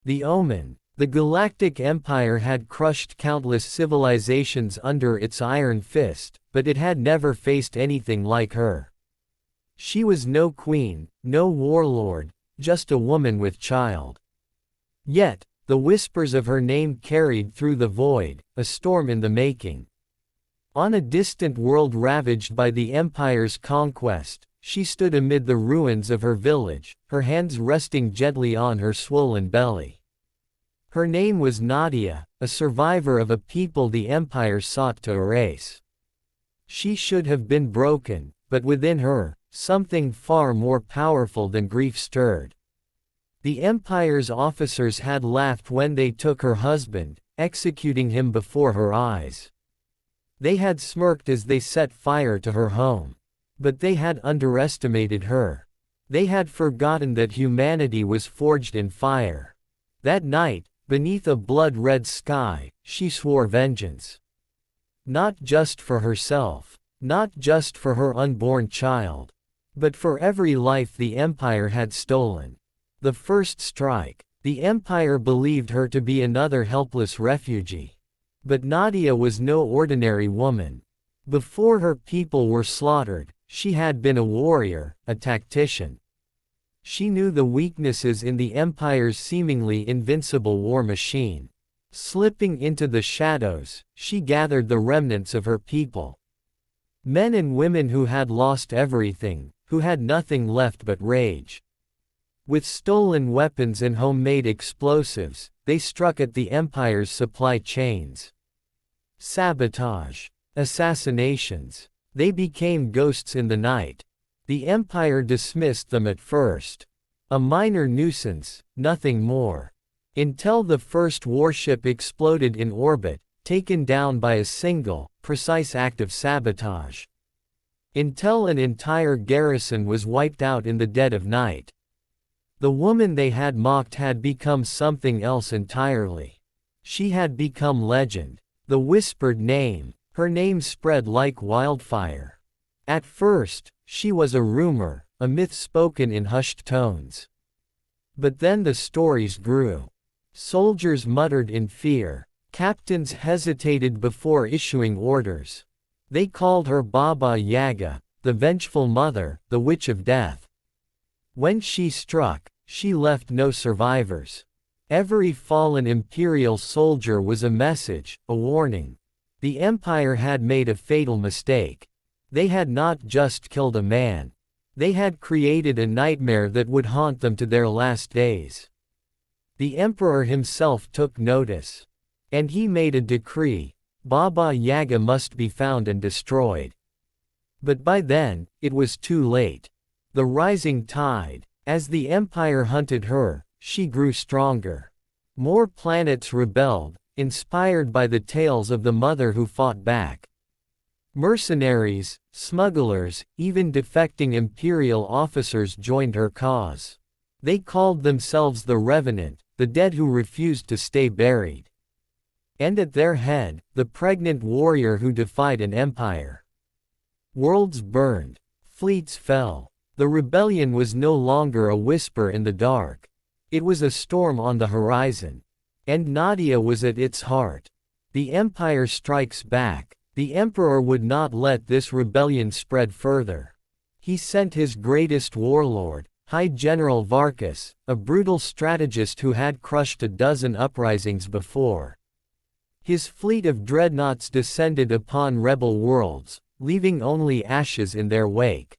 The Omen. The Galactic Empire had crushed countless civilizations under its iron fist, but it had never faced anything like her. She was no queen, no warlord, just a woman with child. Yet, the whispers of her name carried through the void, a storm in the making. On a distant world ravaged by the Empire's conquest, she stood amid the ruins of her village, her hands resting gently on her swollen belly. Her name was Nadia, a survivor of a people the Empire sought to erase. She should have been broken, but within her, something far more powerful than grief stirred. The Empire's officers had laughed when they took her husband, executing him before her eyes. They had smirked as they set fire to her home. But they had underestimated her. They had forgotten that humanity was forged in fire. That night, beneath a blood-red sky, she swore vengeance. Not just for herself, not just for her unborn child, but for every life the Empire had stolen. The first strike, the Empire believed her to be another helpless refugee. But Nadia was no ordinary woman. Before her people were slaughtered, she had been a warrior, a tactician. She knew the weaknesses in the Empire's seemingly invincible war machine. Slipping into the shadows, she gathered the remnants of her people. Men and women who had lost everything, who had nothing left but rage. With stolen weapons and homemade explosives, they struck at the Empire's supply chains. Sabotage. Assassinations. They became ghosts in the night. The Empire dismissed them at first. A minor nuisance, nothing more. Until the first warship exploded in orbit, taken down by a single, precise act of sabotage. Until an entire garrison was wiped out in the dead of night. The woman they had mocked had become something else entirely. She had become legend. The whispered name, her name spread like wildfire. At first, she was a rumor, a myth spoken in hushed tones. But then the stories grew. Soldiers muttered in fear. Captains hesitated before issuing orders. They called her Baba Yaga, the vengeful mother, the witch of death. When she struck, she left no survivors. Every fallen imperial soldier was a message, a warning. The Empire had made a fatal mistake. They had not just killed a man. They had created a nightmare that would haunt them to their last days. The Emperor himself took notice. And he made a decree: Baba Yaga must be found and destroyed. But by then, it was too late. The rising tide. As the Empire hunted her, she grew stronger. More planets rebelled, inspired by the tales of the mother who fought back. Mercenaries, smugglers, even defecting imperial officers joined her cause. They called themselves the Revenant, the dead who refused to stay buried. And at their head, the pregnant warrior who defied an empire. Worlds burned. Fleets fell. The rebellion was no longer a whisper in the dark. It was a storm on the horizon. And Nadia was at its heart. The Empire strikes back. The Emperor would not let this rebellion spread further. He sent his greatest warlord, High General Varkas, a brutal strategist who had crushed a dozen uprisings before. His fleet of dreadnoughts descended upon rebel worlds, leaving only ashes in their wake.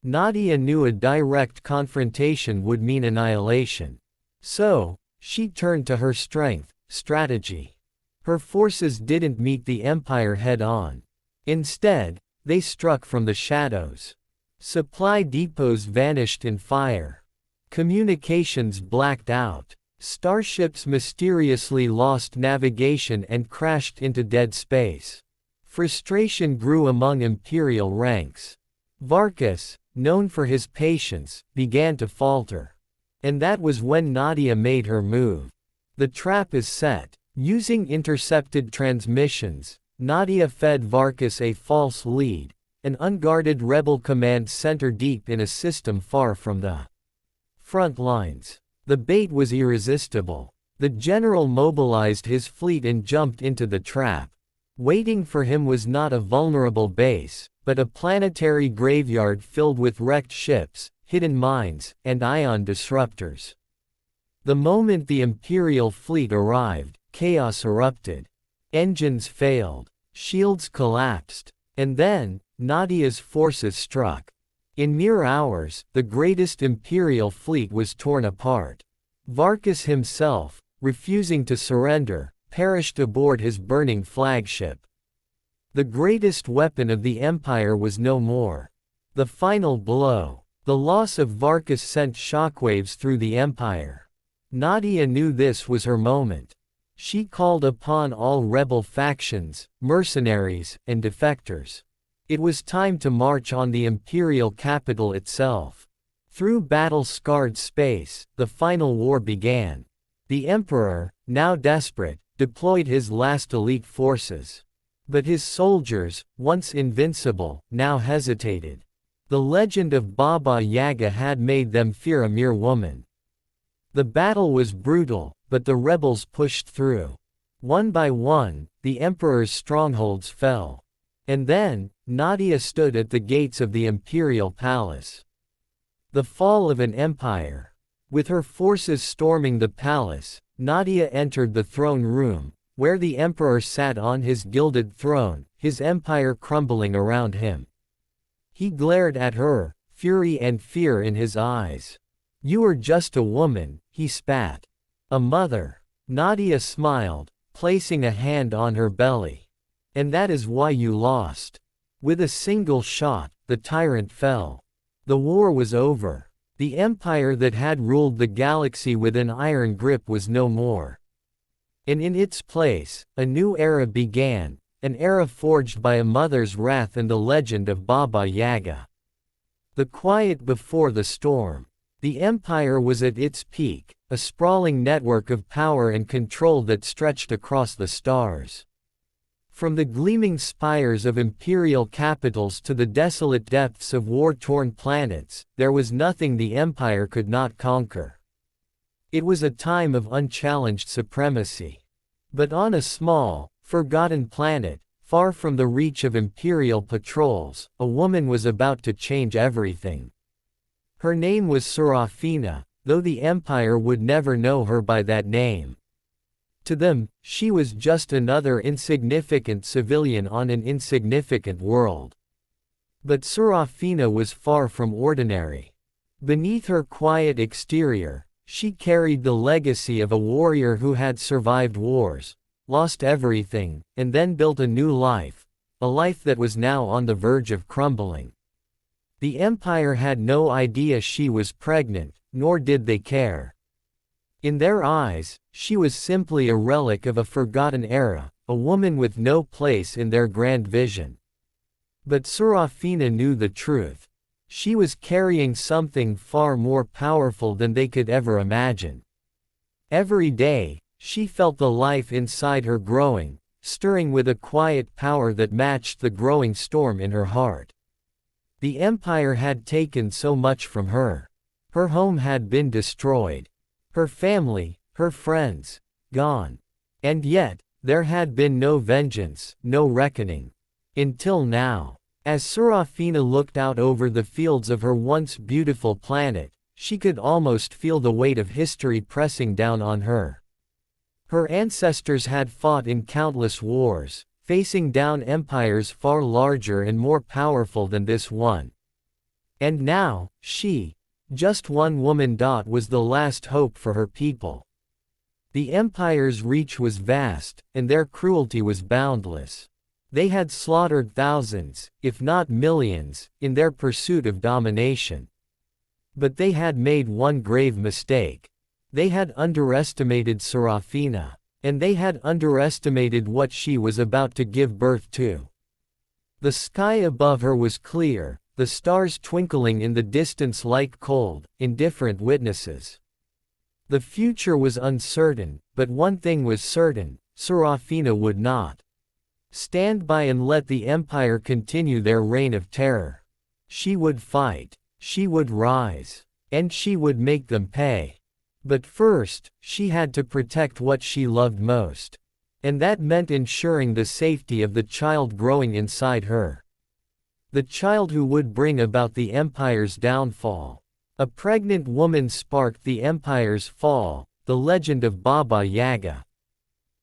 Nadia knew a direct confrontation would mean annihilation. So, she turned to her strength, strategy. Her forces didn't meet the Empire head-on. Instead, they struck from the shadows. Supply depots vanished in fire. Communications blacked out. Starships mysteriously lost navigation and crashed into dead space. Frustration grew among Imperial ranks. Varkas, known for his patience, began to falter. And that was when Nadia made her move. The trap is set. Using intercepted transmissions, Nadia fed Varkas a false lead, an unguarded rebel command center deep in a system far from the front lines. The bait was irresistible. The general mobilized his fleet and jumped into the trap. Waiting for him was not a vulnerable base, but a planetary graveyard filled with wrecked ships, hidden mines, and ion disruptors. The moment the Imperial fleet arrived, chaos erupted. Engines failed, shields collapsed, and then, Nadia's forces struck. In mere hours, the greatest Imperial fleet was torn apart. Varkas himself, refusing to surrender, perished aboard his burning flagship. The greatest weapon of the Empire was no more. The final blow. The loss of Varkas sent shockwaves through the Empire. Nadia knew this was her moment. She called upon all rebel factions, mercenaries, and defectors. It was time to march on the Imperial capital itself. Through battle-scarred space, the final war began. The Emperor, now desperate, deployed his last elite forces. But his soldiers, once invincible, now hesitated. The legend of Baba Yaga had made them fear a mere woman. The battle was brutal, but the rebels pushed through. One by one, the Emperor's strongholds fell. And then, Nadia stood at the gates of the Imperial Palace. The fall of an empire. With her forces storming the palace, Nadia entered the throne room, where the Emperor sat on his gilded throne, his empire crumbling around him. He glared at her, fury and fear in his eyes. "You are just a woman," he spat. "A mother." Nadia smiled, placing a hand on her belly. "And that is why you lost." With a single shot, the tyrant fell. The war was over. The empire that had ruled the galaxy with an iron grip was no more. And in its place, a new era began, an era forged by a mother's wrath and the legend of Baba Yaga. The quiet before the storm. The empire was at its peak, a sprawling network of power and control that stretched across the stars. From the gleaming spires of imperial capitals to the desolate depths of war-torn planets, there was nothing the empire could not conquer. It was a time of unchallenged supremacy. But on a small, forgotten planet, far from the reach of imperial patrols, a woman was about to change everything. Her name was Serafina, though the empire would never know her by that name. To them, she was just another insignificant civilian on an insignificant world. But Serafina was far from ordinary. Beneath her quiet exterior, she carried the legacy of a warrior who had survived wars, lost everything, and then built a new life, a life that was now on the verge of crumbling. The empire had no idea she was pregnant, nor did they care. In their eyes, she was simply a relic of a forgotten era, a woman with no place in their grand vision. But Serafina knew the truth. She was carrying something far more powerful than they could ever imagine. Every day, she felt the life inside her growing, stirring with a quiet power that matched the growing storm in her heart. The empire had taken so much from her. Her home had been destroyed. Her family, her friends, gone. And yet, there had been no vengeance, no reckoning. Until now. As Serafina looked out over the fields of her once beautiful planet, she could almost feel the weight of history pressing down on her. Her ancestors had fought in countless wars, facing down empires far larger and more powerful than this one. And now, she, just one woman, was the last hope for her people. The empire's reach was vast, and their cruelty was boundless. They had slaughtered thousands, if not millions, in their pursuit of domination. But they had made one grave mistake. They had underestimated Serafina, and they had underestimated what she was about to give birth to. The sky above her was clear, the stars twinkling in the distance like cold, indifferent witnesses. The future was uncertain, but one thing was certain: Serafina would not stand by and let the empire continue their reign of terror. She would fight, she would rise, and she would make them pay. But first, she had to protect what she loved most. And that meant ensuring the safety of the child growing inside her. The child who would bring about the Empire's downfall. A pregnant woman sparked the Empire's fall, the legend of Baba Yaga.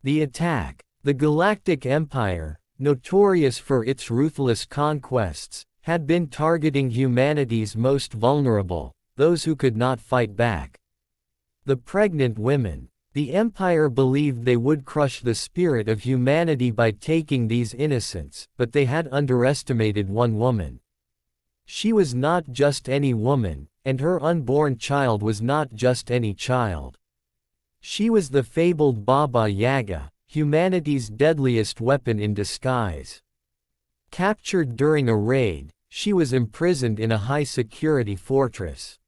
The attack. The Galactic Empire, notorious for its ruthless conquests, had been targeting humanity's most vulnerable, those who could not fight back. The pregnant women. The Empire believed they would crush the spirit of humanity by taking these innocents, but they had underestimated one woman. She was not just any woman, and her unborn child was not just any child. She was the fabled Baba Yaga, humanity's deadliest weapon in disguise. Captured during a raid, she was imprisoned in a high-security fortress.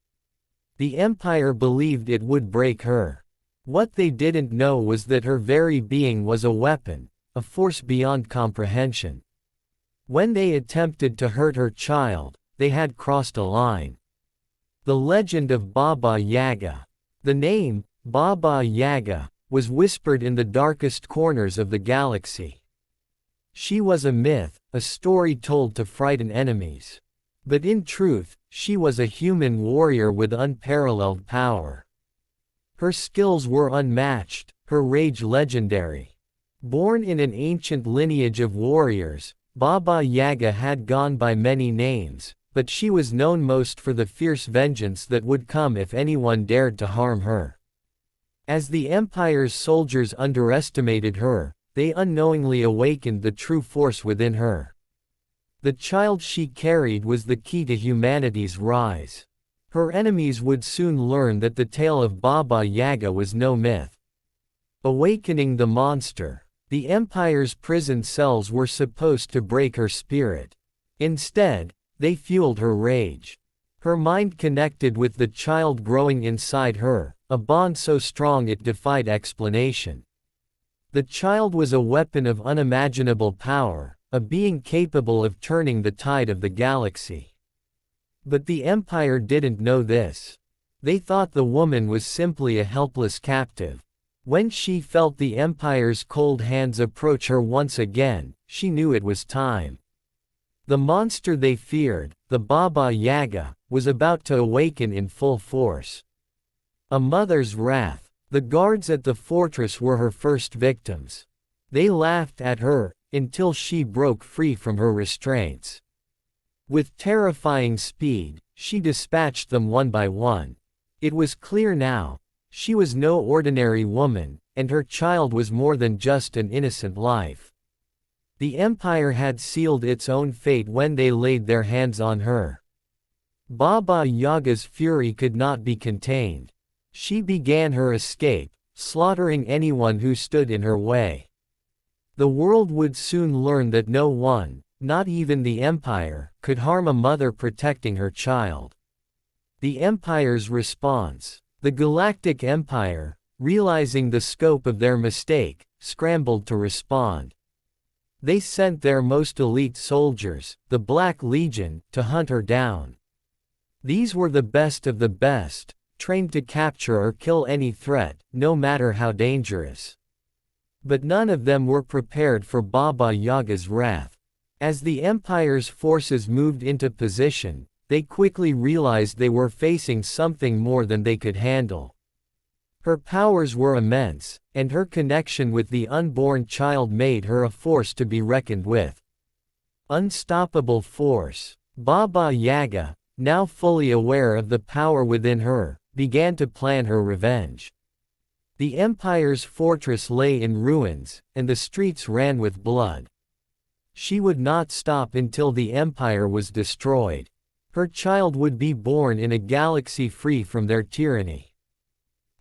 The Empire believed it would break her. What they didn't know was that her very being was a weapon, a force beyond comprehension. When they attempted to hurt her child, they had crossed a line. The legend of Baba Yaga. The name, Baba Yaga, was whispered in the darkest corners of the galaxy. She was a myth, a story told to frighten enemies. But in truth, she was a human warrior with unparalleled power. Her skills were unmatched, her rage legendary. Born in an ancient lineage of warriors, Baba Yaga had gone by many names, but she was known most for the fierce vengeance that would come if anyone dared to harm her. As the Empire's soldiers underestimated her, they unknowingly awakened the true force within her. The child she carried was the key to humanity's rise. Her enemies would soon learn that the tale of Baba Yaga was no myth. Awakening the monster. The Empire's prison cells were supposed to break her spirit. Instead, they fueled her rage. Her mind connected with the child growing inside her, a bond so strong it defied explanation. The child was a weapon of unimaginable power, a being capable of turning the tide of the galaxy. But the Empire didn't know this. They thought the woman was simply a helpless captive. When she felt the Empire's cold hands approach her once again, she knew it was time. The monster they feared, the Baba Yaga, was about to awaken in full force. A mother's wrath. The guards at the fortress were her first victims. They laughed at her, until she broke free from her restraints. With terrifying speed, she dispatched them one by one. It was clear now. She was no ordinary woman, and her child was more than just an innocent life. The Empire had sealed its own fate when they laid their hands on her. Baba Yaga's fury could not be contained. She began her escape, slaughtering anyone who stood in her way. The world would soon learn that no one, not even the Empire, could harm a mother protecting her child. The Empire's response. The Galactic Empire, realizing the scope of their mistake, scrambled to respond. They sent their most elite soldiers, the Black Legion, to hunt her down. These were the best of the best, trained to capture or kill any threat, no matter how dangerous. But none of them were prepared for Baba Yaga's wrath. As the Empire's forces moved into position, they quickly realized they were facing something more than they could handle. Her powers were immense, and her connection with the unborn child made her a force to be reckoned with. Unstoppable force. Baba Yaga, now fully aware of the power within her, began to plan her revenge. The Empire's fortress lay in ruins, and the streets ran with blood. She would not stop until the Empire was destroyed. Her child would be born in a galaxy free from their tyranny.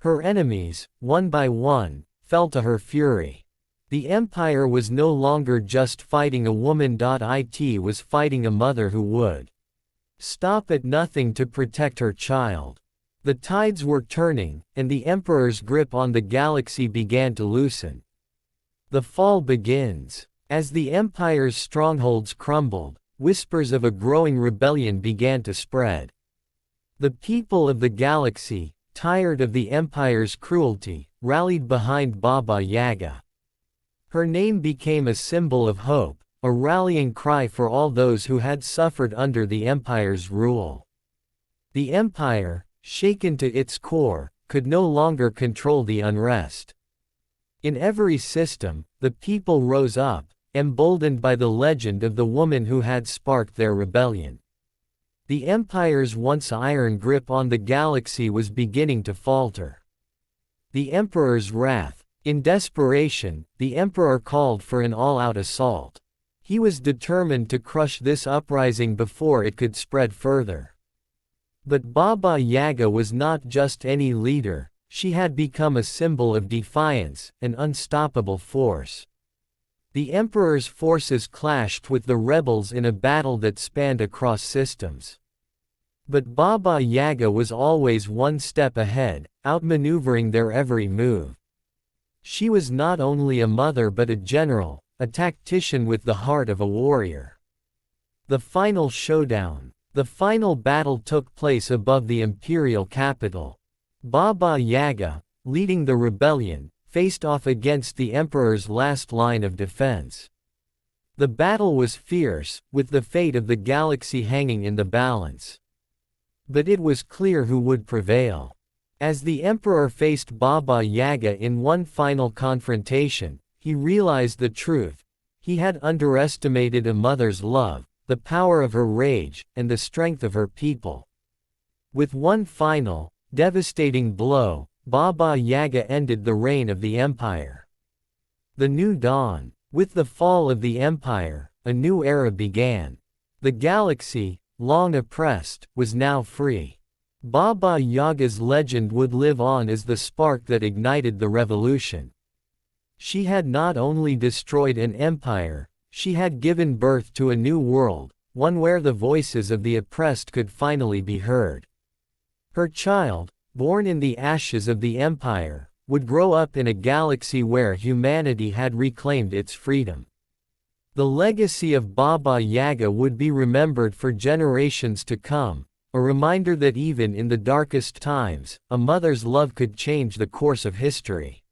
Her enemies, one by one, fell to her fury. The Empire was no longer just fighting a woman. It was fighting a mother who would stop at nothing to protect her child. The tides were turning, and the Emperor's grip on the galaxy began to loosen. The fall begins. As the Empire's strongholds crumbled, whispers of a growing rebellion began to spread. The people of the galaxy, tired of the empire's cruelty, rallied behind Baba Yaga. Her name became a symbol of hope, a rallying cry for all those who had suffered under the empire's rule. The empire, shaken to its core, could no longer control the unrest. In every system, the people rose up, emboldened by the legend of the woman who had sparked their rebellion. The empire's once iron grip on the galaxy was beginning to falter. The emperor's wrath. In desperation, the emperor called for an all-out assault. He was determined to crush this uprising before it could spread further. But Baba Yaga was not just any leader, she had become a symbol of defiance, an unstoppable force. The emperor's forces clashed with the rebels in a battle that spanned across systems. But Baba Yaga was always one step ahead, outmaneuvering their every move. She was not only a mother but a general, a tactician with the heart of a warrior. The final showdown. The final battle took place above the imperial capital. Baba Yaga, leading the rebellion, faced off against the emperor's last line of defense. The battle was fierce, with the fate of the galaxy hanging in the balance. But it was clear who would prevail. As the emperor faced Baba Yaga in one final confrontation, he realized the truth. He had underestimated a mother's love, the power of her rage, and the strength of her people. With one final, devastating blow, Baba Yaga ended the reign of the empire. The new dawn. With the fall of the empire, a new era began. The galaxy, long oppressed, was now free. Baba Yaga's legend would live on as the spark that ignited the revolution. She had not only destroyed an empire, she had given birth to a new world, one where the voices of the oppressed could finally be heard. Her child, born in the ashes of the empire, would grow up in a galaxy where humanity had reclaimed its freedom. The legacy of Baba Yaga would be remembered for generations to come, a reminder that even in the darkest times, a mother's love could change the course of history.